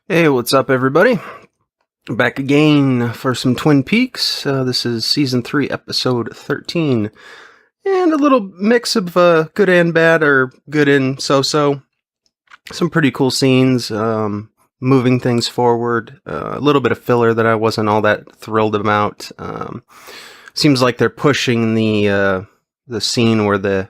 Hey, what's up, everybody? Back again for some Twin Peaks. This is season 3, episode 13, and a little mix of good and bad, or good and so-so. Some pretty cool scenes, moving things forward. A little bit of filler that I wasn't all that thrilled about. Seems like they're pushing the scene where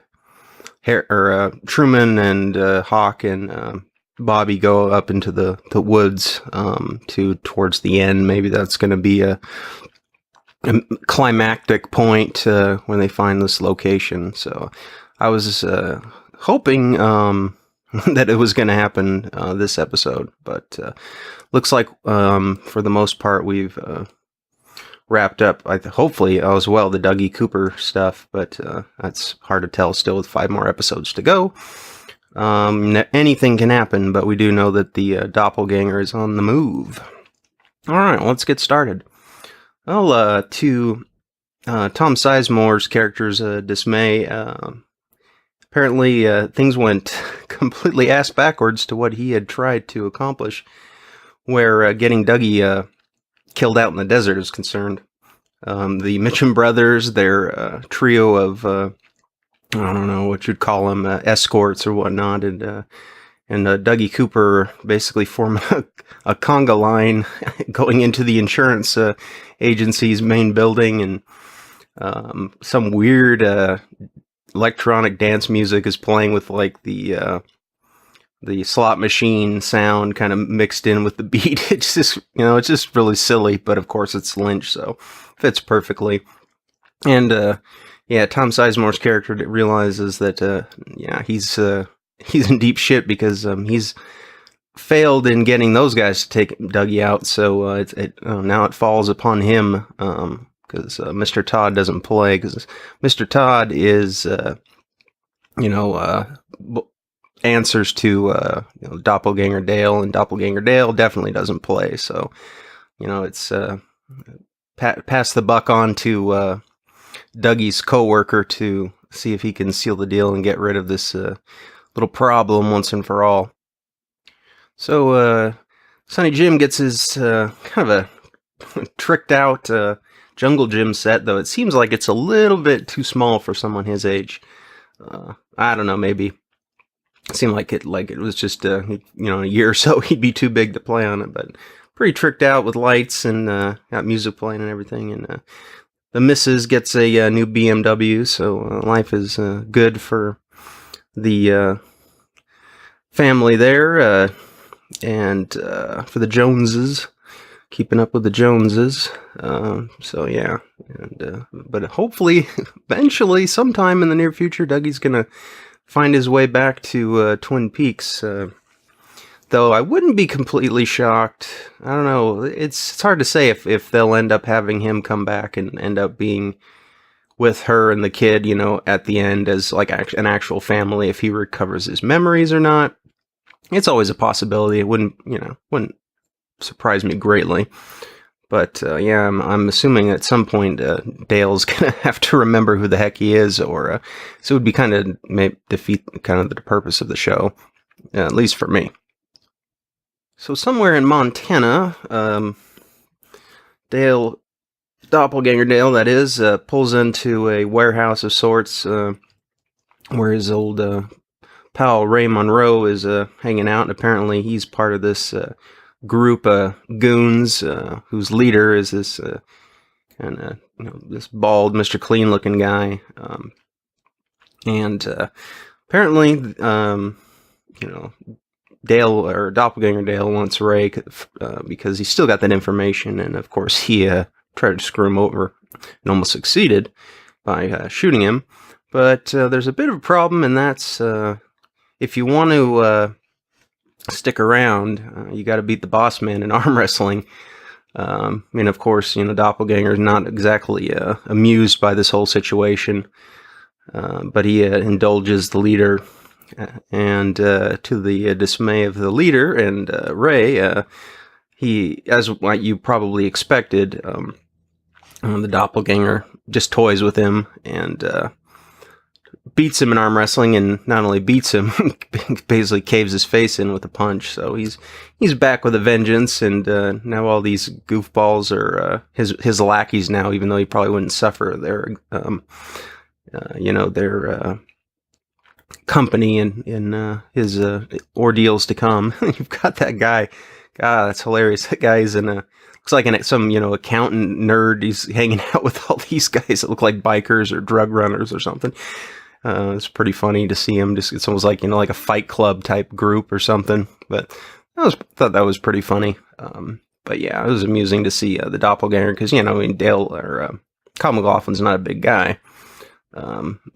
Truman and Hawk and Bobby go up into the woods towards the end. Maybe that's going to be a climactic point when they find this location. So I was hoping that it was going to happen this episode, but looks like for the most part we've wrapped up, hopefully as well, the Dougie Cooper stuff, but that's hard to tell still with 5 more episodes to go. Anything can happen, but we do know that the doppelganger is on the move. Alright, let's get started. Well, to Tom Sizemore's character's dismay, apparently things went completely ass backwards to what he had tried to accomplish, where getting Dougie killed out in the desert is concerned. The Mitchum brothers, their trio of I don't know what you'd call them, escorts or whatnot, and Dougie Cooper basically form a conga line going into the insurance agency's main building, and some weird electronic dance music is playing with like the slot machine sound kind of mixed in with the beat. It's just, it's just really silly, but of course it's Lynch, so fits perfectly. And Tom Sizemore's character realizes that he's in deep shit because he's failed in getting those guys to take Dougie out. So now it falls upon him because Mr. Todd doesn't play, because Mr. Todd is answers to Doppelganger Dale, and Doppelganger Dale definitely doesn't play. So it's pass the buck on to Dougie's co-worker to see if he can seal the deal and get rid of this little problem once and for all. So Sonny Jim gets his kind of a tricked out jungle gym set, though it seems like it's a little bit too small for someone his age. I don't know, maybe it seemed like it was just a year or so he'd be too big to play on it, but pretty tricked out with lights and got music playing and everything. And the missus gets a new BMW, so life is good for the family there, and for the Joneses, keeping up with the Joneses. So yeah, and but hopefully, eventually, sometime in the near future, Dougie's gonna find his way back to Twin Peaks. Though I wouldn't be completely shocked. I don't know. It's hard to say if they'll end up having him come back and end up being with her and the kid, at the end as like an actual family, if he recovers his memories or not. It's always a possibility. It wouldn't surprise me greatly. But I'm assuming at some point Dale's gonna have to remember who the heck he is, or so it would be kind of defeat kind of the purpose of the show, at least for me. So somewhere in Montana, Doppelganger Dale, that is, pulls into a warehouse of sorts where his old pal Ray Monroe is hanging out, and apparently he's part of this group of goons whose leader is this kind of this bald Mr. Clean looking guy, and apparently Dale, or Doppelganger Dale, wants Ray because he's still got that information, and of course he tried to screw him over and almost succeeded by shooting him. But there's a bit of a problem, and that's if you want to stick around, you got to beat the boss man in arm wrestling. And of course, Doppelganger's not exactly amused by this whole situation, but he indulges the leader. And to the dismay of the leader and Ray, he, as what you probably expected, the doppelganger just toys with him and beats him in arm wrestling, and not only beats him, basically caves his face in with a punch. So he's back with a vengeance, and now all these goofballs are his lackeys now, even though he probably wouldn't suffer their their company in his ordeals to come. You've got that guy. God, that's hilarious. That guy's looks like some accountant nerd. He's hanging out with all these guys that look like bikers or drug runners or something. It's pretty funny to see him. It's almost like like a Fight Club type group or something. But thought that was pretty funny. But yeah, it was amusing to see the doppelganger because Dale or Kyle MacLachlan's not a big guy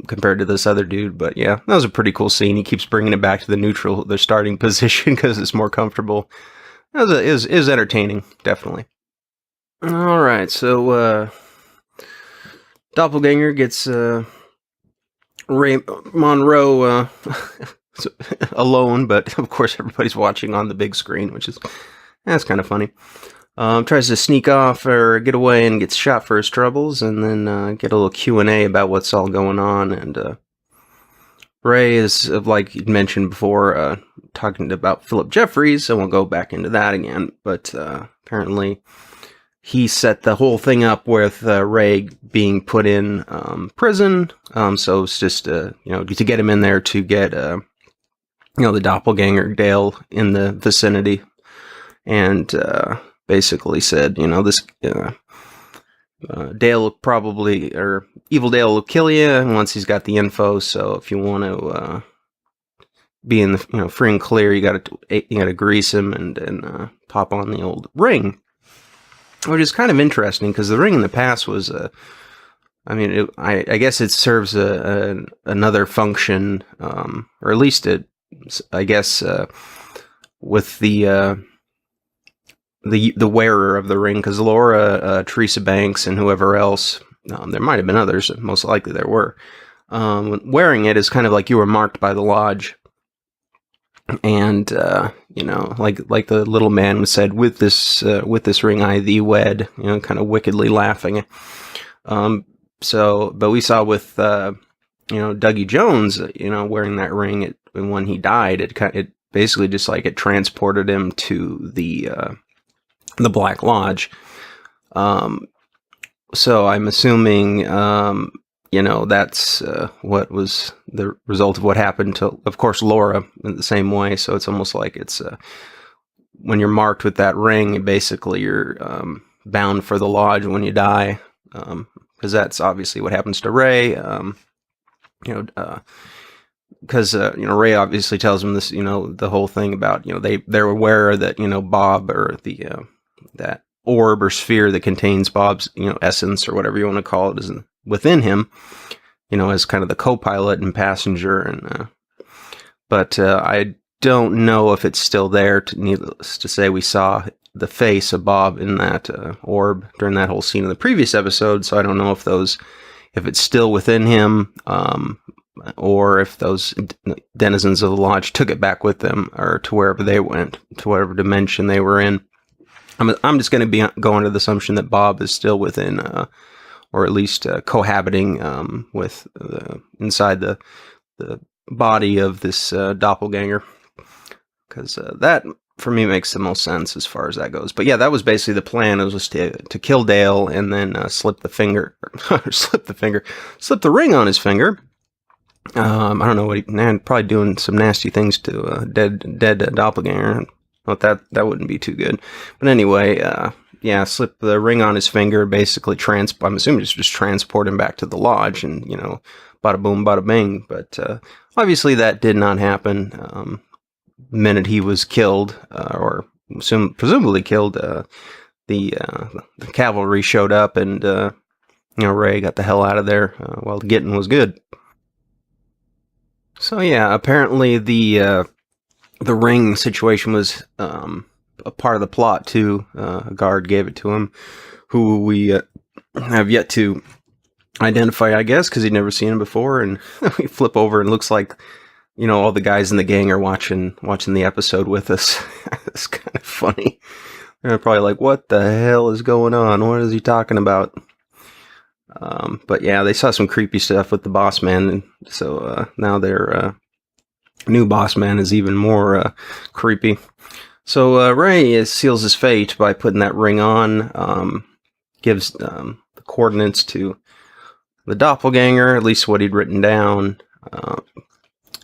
compared to this other dude. But yeah, that was a pretty cool scene. He keeps bringing it back to their starting position because it's more comfortable. It was entertaining, definitely. All right, so Doppelganger gets Ray Monroe alone, but of course everybody's watching on the big screen, that's kind of funny. Tries to sneak off or get away and gets shot for his troubles, and then get a little Q&A about what's all going on. And Ray is, like you mentioned before, talking about Philip Jeffries, so we'll go back into that again. But apparently he set the whole thing up with Ray being put in prison. So it's just, to get him in there to get, the doppelganger Dale in the vicinity. And basically said, this Dale will probably, or Evil Dale will kill you once he's got the info. So if you want to be in the free and clear, you got to grease him and pop on the old ring, which is kind of interesting because the ring in the past was I guess it serves another function, or at least with the wearer of the ring, because Laura, Teresa Banks, and whoever else, there might have been others, most likely there were, wearing it is kind of like you were marked by the lodge. And like the little man said, with this ring I thee wed, kind of wickedly laughing. But we saw with Dougie Jones, wearing that ring, when he died, it basically just like it transported him to the Black Lodge. So I'm assuming, that's what was the result of what happened to, of course, Laura in the same way. So it's almost like it's when you're marked with that ring, basically you're bound for the lodge when you die, because that's obviously what happens to Ray. Because Ray obviously tells him this, the whole thing about they're aware that Bob, or that orb or sphere that contains Bob's essence or whatever you want to call it is within him, as kind of the co-pilot and passenger, and but I don't know if it's still there. Needless to say, we saw the face of Bob in that orb during that whole scene in the previous episode, so I don't know if it's still within him, or if those denizens of the lodge took it back with them, or to wherever they went, to whatever dimension they were in. I'm just going to be going to the assumption that Bob is still within, or at least cohabiting with inside the body of this doppelganger, because that for me makes the most sense as far as that goes. But yeah, that was basically the plan. It was just to kill Dale and then slip the ring on his finger. I don't know what probably doing some nasty things to dead doppelganger. Well, that wouldn't be too good. But anyway, slip the ring on his finger, basically I'm assuming just transport him back to the lodge, and bada boom, bada bing. But obviously that did not happen. The minute he was killed, or presumably killed, the cavalry showed up, and Ray got the hell out of there while getting was good. So yeah, apparently the ring situation was a part of the plot too. A guard gave it to him, who we have yet to identify, I guess, because he'd never seen him before. And we flip over and it looks like all the guys in the gang are watching the episode with us. It's kind of funny. They're probably like, "What the hell is going on? What is he talking about?" But yeah, they saw some creepy stuff with the boss man, and so now their new boss man is even more creepy. So Ray seals his fate by putting that ring on, gives the coordinates to the doppelganger, at least what he'd written down,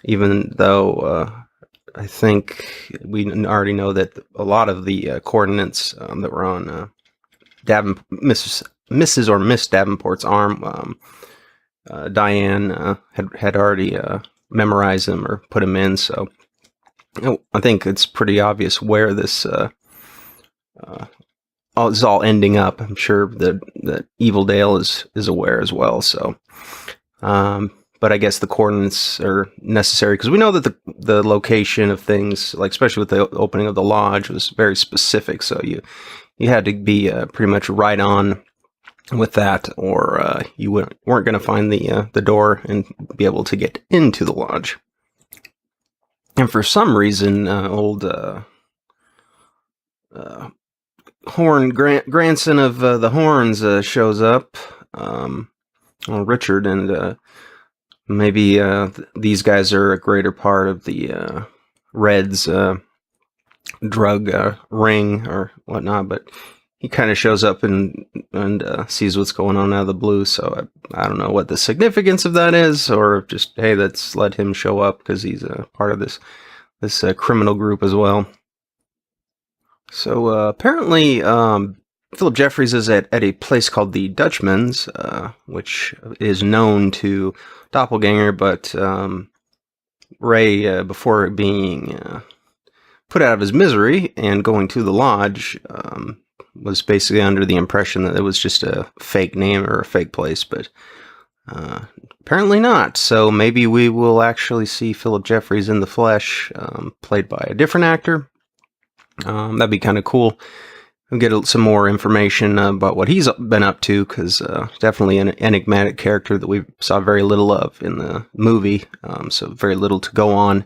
even though I think we already know that a lot of the coordinates that were on Mrs. or Miss Davenport's arm, Diane had already memorized them or put them in, so I think it's pretty obvious where this is all ending up. I'm sure that Evil Dale is aware as well. So, but I guess the coordinates are necessary because we know that the location of things, like especially with the opening of the lodge, was very specific. So you had to be pretty much right on with that, or you weren't going to find the door and be able to get into the lodge. And for some reason, old Horn grandson of the Horns shows up, Richard, and maybe these guys are a greater part of the Reds drug ring or whatnot. But he kind of shows up and sees what's going on out of the blue. So I don't know what the significance of that is, or just, hey, let's let him show up because he's a part of this criminal group as well. So apparently Philip Jeffries is at a place called the Dutchman's, which is known to Doppelganger, but Ray, before being put out of his misery and going to the lodge, was basically under the impression that it was just a fake name or a fake place, but apparently not. So maybe we will actually see Philip Jeffries in the flesh, played by a different actor. That'd be kind of cool. We'll get some more information about what he's been up to, because definitely an enigmatic character that we saw very little of in the movie, so very little to go on.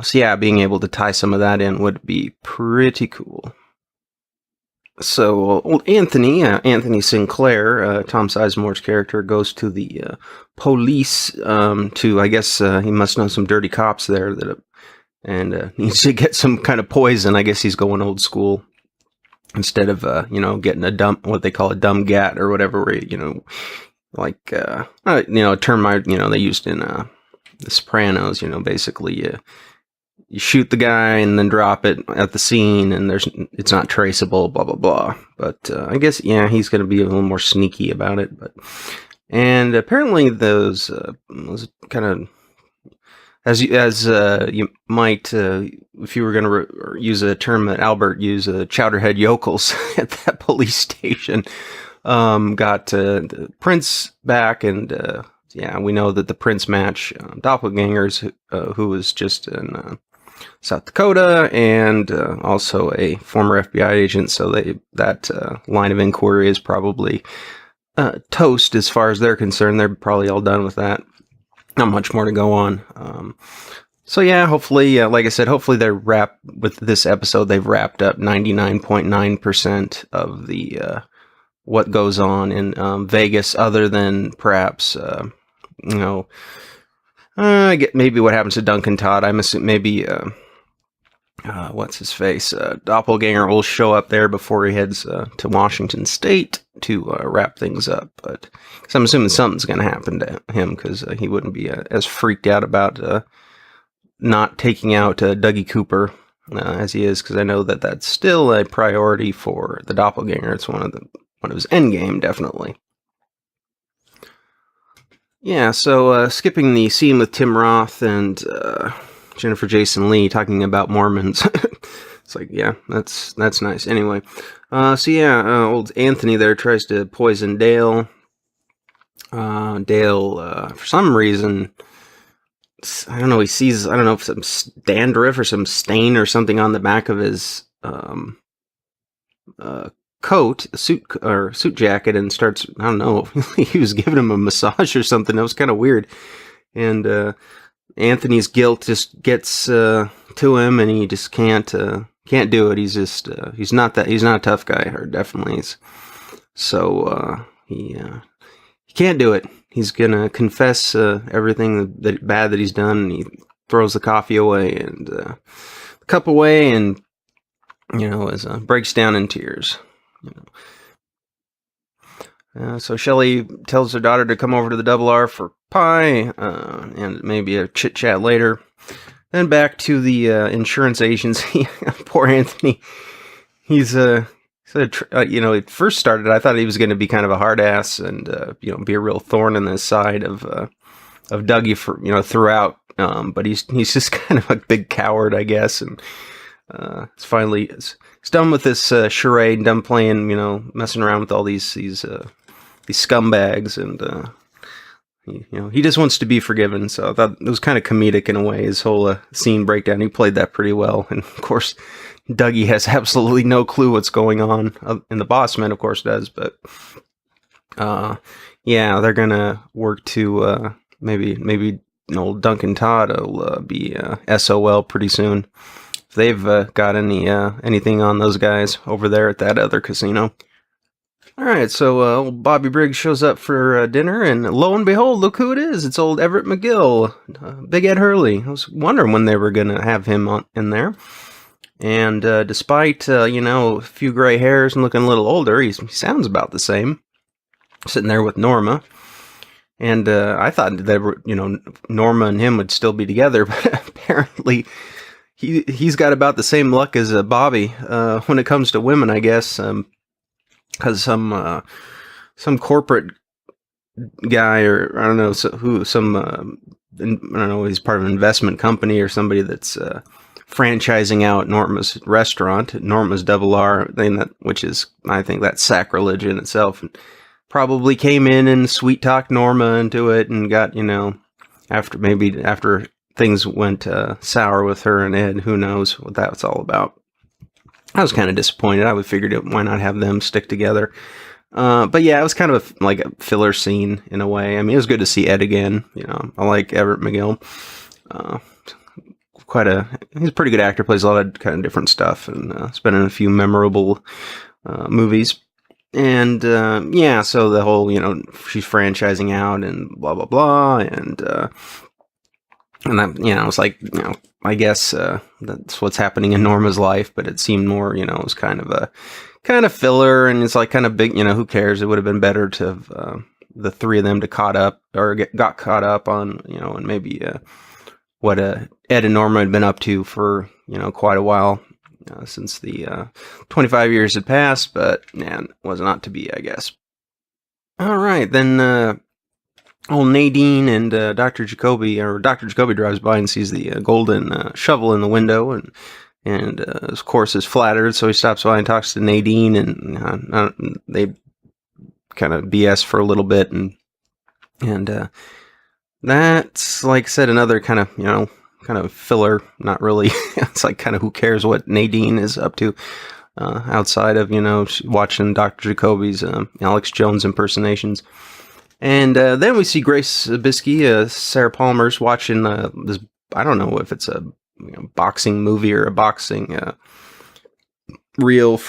So yeah, being able to tie some of that in would be pretty cool. So old Anthony Sinclair, Tom Sizemore's character, goes to the police to, I guess he must know some dirty cops there and needs to get some kind of poison. I guess he's going old school. Instead of getting what they call a dumb gat or whatever, where a term they used in The Sopranos. Basically you shoot the guy and then drop it at the scene, and it's not traceable, blah blah blah. But I guess he's going to be a little more sneaky about it. And apparently those kind of, as you might, if you were going to use a term that Albert used, chowderhead yokels at that police station, got the Prince back, and we know that the Prince match doppelgangers, who was just in South Dakota, and also a former FBI agent, so that line of inquiry is probably toast as far as they're concerned. They're probably all done with that. Not much more to go on. So yeah, hopefully, like I said, hopefully they're with this episode. They've wrapped up 99.9% of the what goes on in Vegas, other than perhaps I get maybe what happens to Duncan Todd. I'm assuming maybe what's his face, Doppelganger will show up there before he heads to Washington State to wrap things up. But cause I'm assuming something's going to happen to him, because he wouldn't be as freaked out about not taking out Dougie Cooper as he is, because I know that that's still a priority for the Doppelganger. It's one of his endgame, definitely. Yeah, so skipping the scene with Tim Roth and Jennifer Jason Leigh talking about Mormons. It's like, yeah, that's nice. Anyway, old Anthony there tries to poison Dale. Dale, for some reason, I don't know, he sees, I don't know if some dandruff or some stain or something on the back of his coat, suit jacket, and starts, I don't know, he was giving him a massage or something. That was kind of weird. And Anthony's guilt just gets to him, and he just can't do it. He's just he's not a tough guy, or definitely is. So he can't do it. He's gonna confess everything that bad that he's done, and he throws the coffee away and the cup away, and breaks down in tears. So Shelley tells her daughter to come over to the Double R for pie, and maybe a chit chat later. Then back to the insurance agency. Poor Anthony. He's it first started, I thought he was going to be kind of a hard ass and be a real thorn in the side of Dougie for throughout. But he's just kind of a big coward, I guess, and it's done with this charade, done playing, messing around with all these scumbags, and he just wants to be forgiven. So I thought it was kind of comedic in a way, his whole scene breakdown. He played that pretty well, and of course Dougie has absolutely no clue what's going on, and the boss man of course does. But they're gonna work to maybe old Duncan Todd will be SOL pretty soon. If they've got anything on those guys over there at that other casino. All right, so old Bobby Briggs shows up for dinner, and lo and behold, look who it is. It's old Everett McGill, Big Ed Hurley. I was wondering when they were going to have him in there. And despite, a few gray hairs and looking a little older, he sounds about the same, sitting there with Norma. And I thought that, Norma and him would still be together, but apparently he's got about the same luck as Bobby when it comes to women, I guess. Because some corporate guy, or I don't know he's part of an investment company or somebody that's franchising out Norma's restaurant, Norma's Double R thing, which is, I think, that's sacrilege in itself. And probably came in and sweet talked Norma into it, and got after things went sour with her and Ed, who knows what that's all about. I was kind of disappointed. I would figured why not have them stick together. But yeah, it was kind of like a filler scene in a way. I mean, it was good to see Ed again. I like Everett McGill. He's a pretty good actor. Plays a lot of kind of different stuff, and has been in a few memorable movies. And so the whole she's franchising out and blah blah blah, and I was like, I guess that's what's happening in Norma's life, but it seemed more, it was kind of filler, and it's like kind of big, who cares? It would have been better to have the three of them got caught up on, and maybe what Ed and Norma had been up to for, quite a while, since the 25 years had passed, but man, was not to be, I guess. All right, then old Nadine and Dr. Jacoby drives by and sees the golden shovel in the window, and of course is flattered, so he stops by and talks to Nadine, and they kind of BS for a little bit, and that's, like I said, another kind of filler. Not really. It's like kind of who cares what Nadine is up to outside of watching Dr. Jacoby's Alex Jones impersonations. And then we see Grace Zabiskie, Sarah Palmer's watching this. I don't know if it's a boxing movie or a boxing reel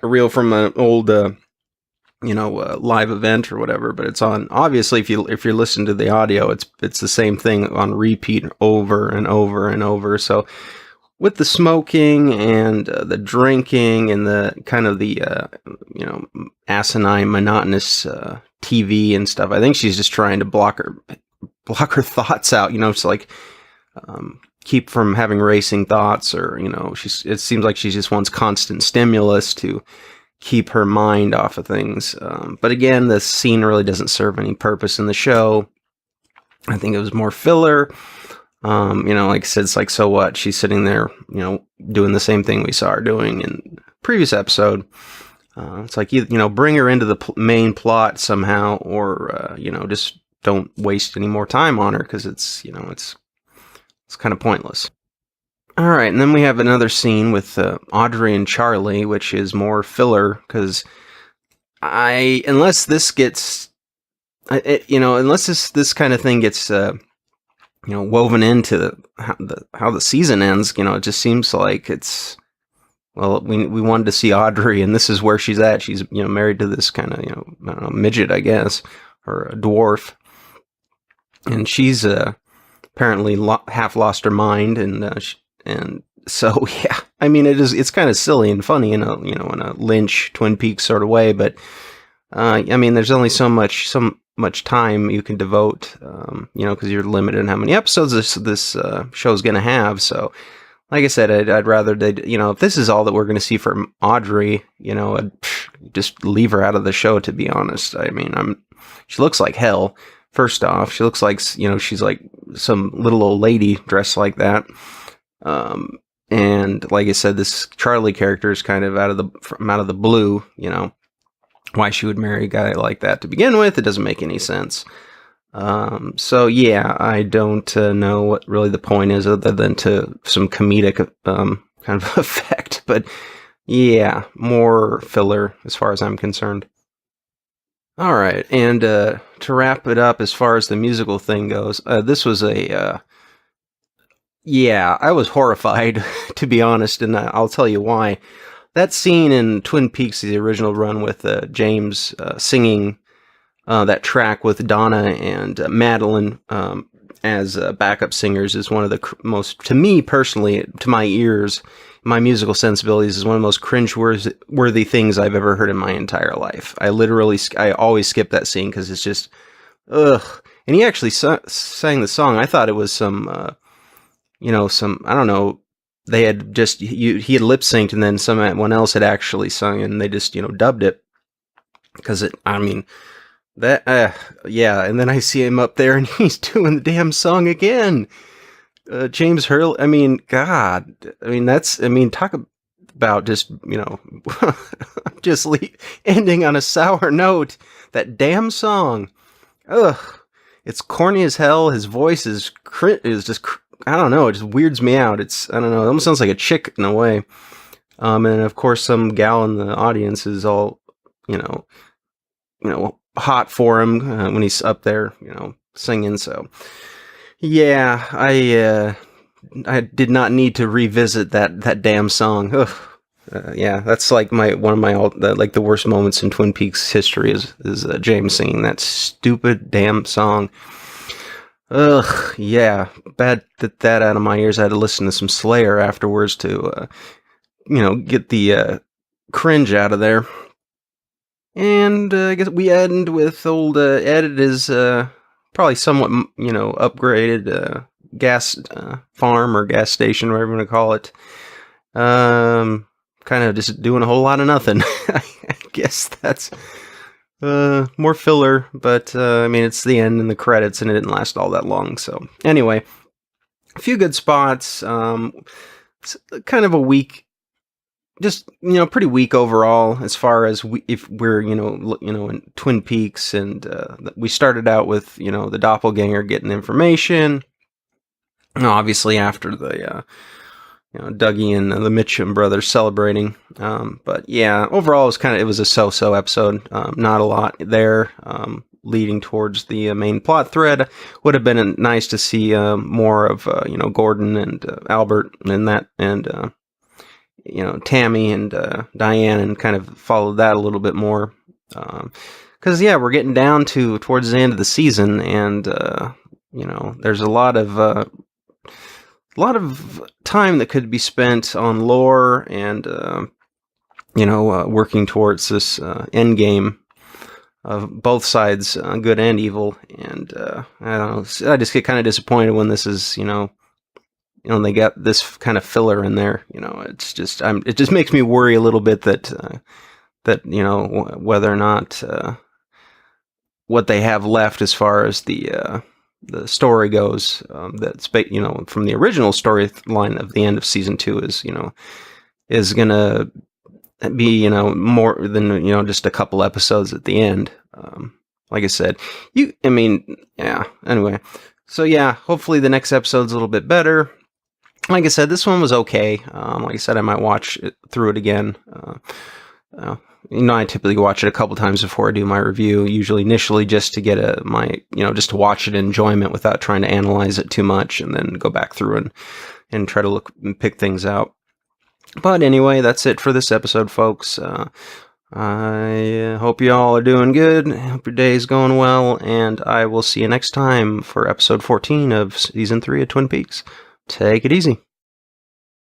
reel from an old live event or whatever. But it's on. Obviously, if you're listening to the audio, it's the same thing on repeat over and over and over. So with the smoking and the drinking and the kind of the asinine, monotonous TV and stuff, I think she's just trying to block her thoughts out. It's like keep from having racing thoughts, or it seems like she just wants constant stimulus to keep her mind off of things. But again, the scene really doesn't serve any purpose in the show. I think it was more filler. Like I said, it's like, so what? She's sitting there, doing the same thing we saw her doing in the previous episode. It's like, bring her into the main plot somehow, or, just don't waste any more time on her, because it's kind of pointless. All right, and then we have another scene with Audrey and Charlie, which is more filler, because unless this kind of thing gets woven into how the season ends, it just seems like it's, well, we wanted to see Audrey, and this is where she's at. She's married to this kind of I don't know, midget, I guess, or a dwarf, and she's apparently half lost her mind, and so yeah, I mean it's kind of silly and funny in a in a Lynch Twin Peaks sort of way, but I mean there's only so much time you can devote, because you're limited in how many episodes this show's going to have. So, like I said, I'd rather if this is all that we're going to see from Audrey, I'd just leave her out of the show. To be honest, I mean, she looks like hell. First off, she looks like she's like some little old lady dressed like that. And like I said, this Charlie character is kind of out of the blue. Why she would marry a guy like that to begin with, it doesn't make any sense. So yeah, I don't know what really the point is other than to some comedic kind of effect. But yeah, more filler as far as I'm concerned. All right, and to wrap it up, as far as the musical thing goes, this was yeah, I was horrified, to be honest, and I'll tell you why. That scene in Twin Peaks, the original run with James singing that track with Donna and Madeline as backup singers, is one of the most, to me personally, to my ears, my musical sensibilities, is one of the most cringe-worthy things I've ever heard in my entire life. I always skip that scene because it's just, ugh. And he actually sang the song. I thought it was some, I don't know, they had just, he had lip synced and then someone else had actually sung and they just, dubbed it. Because yeah, and then I see him up there and he's doing the damn song again. James Hurley, God, talk about just, just ending on a sour note. That damn song. Ugh. It's corny as hell. His voice is just, I don't know, it just weirds me out. I don't know, it almost sounds like a chick in a way. And of course some gal in the audience is all, hot for him when he's up there, singing. So yeah, I did not need to revisit that damn song. Ugh. Yeah, that's like one of my the worst moments in Twin Peaks history is James singing that stupid damn song. Ugh, yeah, bad that out of my ears. I had to listen to some Slayer afterwards to, get the cringe out of there. And I guess we end with old Ed at his probably somewhat, upgraded gas farm or gas station, whatever you want to call it. Kind of just doing a whole lot of nothing. I guess that's more filler, but it's the end and the credits, and it didn't last all that long. So anyway, a few good spots. It's kind of a weak, just pretty weak overall as far as if we're in Twin Peaks, and we started out with the doppelganger getting information. Obviously after the Dougie and the Mitchum brothers celebrating. But yeah, overall it was a so-so episode. Not a lot there leading towards the main plot thread. Would have been nice to see more of Gordon and Albert and that, and Tammy and Diane, and kind of follow that a little bit more. Because we're getting down towards the end of the season, and there's a lot of time that could be spent on lore and working towards this end game of both sides, good and evil. And I don't know, I just get kind of disappointed when this is they got this kind of filler in there. It's just it just makes me worry a little bit that whether or not what they have left as far as the story goes, that's from the original storyline of the end of season 2 is gonna be more than just a couple episodes at the end. Like I said, anyway, so yeah, hopefully the next episode's a little bit better. Like I said, this one was okay. Like I said, I might watch through it again. I typically watch it a couple times before I do my review, usually initially just to get just to watch it in enjoyment without trying to analyze it too much, and then go back through and try to look and pick things out. But anyway, that's it for this episode, folks. I hope you all are doing good. Hope your day's going well, and I will see you next time for episode 14 of season 3 of Twin Peaks. Take it easy.